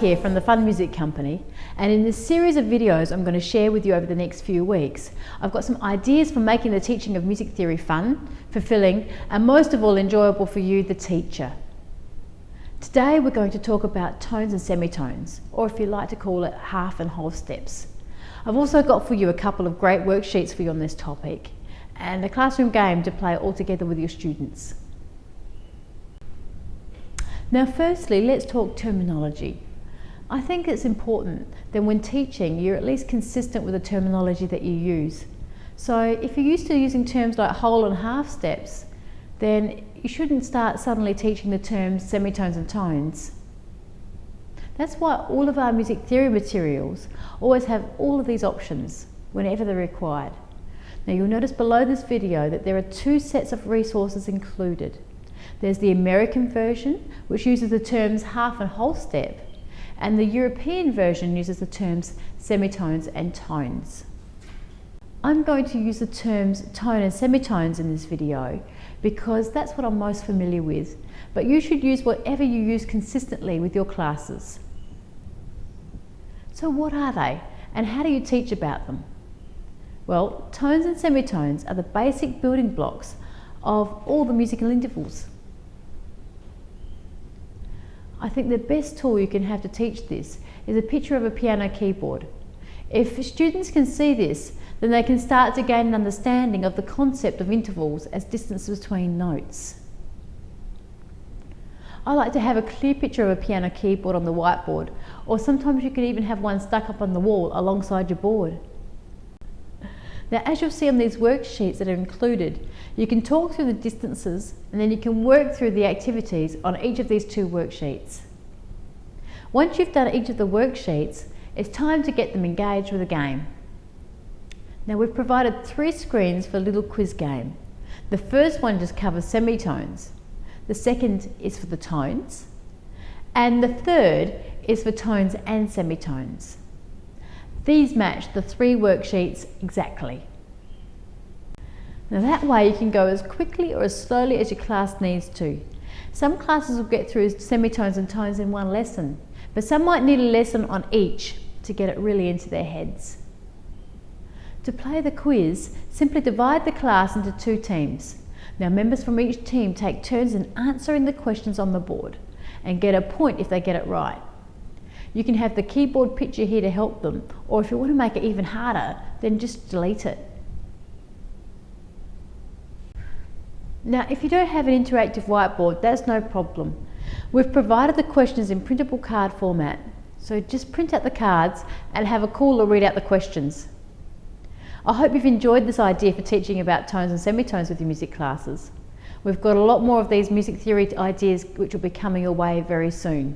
here from the Fun Music Company, and in this series of videos I'm going to share with you over the next few weeks, I've got some ideas for making the teaching of music theory fun, fulfilling, and most of all enjoyable for you, the teacher. Today we're going to talk about tones and semitones, or if you like to call it, half and whole steps. I've also got for you a couple of great worksheets for you on this topic, and a classroom game to play all together with your students. Now firstly, let's talk terminology. I think it's important that when teaching, you're at least consistent with the terminology that you use. So if you're used to using terms like whole and half steps, then you shouldn't start suddenly teaching the terms semitones and tones. That's why all of our music theory materials always have all of these options whenever they're required. Now you'll notice below this video that there are two sets of resources included. There's the American version, which uses the terms half and whole step, and the European version uses the terms semitones and tones. I'm going to use the terms tone and semitones in this video because that's what I'm most familiar with, but you should use whatever you use consistently with your classes. So what are they, and how do you teach about them? Well, tones and semitones are the basic building blocks of all the musical intervals. I think the best tool you can have to teach this is a picture of a piano keyboard. If students can see this, then they can start to gain an understanding of the concept of intervals as distance between notes. I like to have a clear picture of a piano keyboard on the whiteboard, or sometimes you can even have one stuck up on the wall alongside your board. Now, as you'll see on these worksheets that are included, you can talk through the distances and then you can work through the activities on each of these two worksheets. Once you've done each of the worksheets, it's time to get them engaged with a game. Now we've provided 3 screens for a little quiz game. The first one just covers semitones, the second is for the tones, and the third is for tones and semitones. These match the 3 worksheets exactly. Now that way you can go as quickly or as slowly as your class needs to. Some classes will get through semitones and tones in one lesson, but some might need a lesson on each to get it really into their heads. To play the quiz, simply divide the class into 2 teams. Now members from each team take turns in answering the questions on the board and get a point if they get it right. You can have the keyboard picture here to help them, or if you want to make it even harder, then just delete it. Now, if you don't have an interactive whiteboard, that's no problem. We've provided the questions in printable card format, so just print out the cards and have a caller read out the questions. I hope you've enjoyed this idea for teaching about tones and semitones with your music classes. We've got a lot more of these music theory ideas which will be coming your way very soon.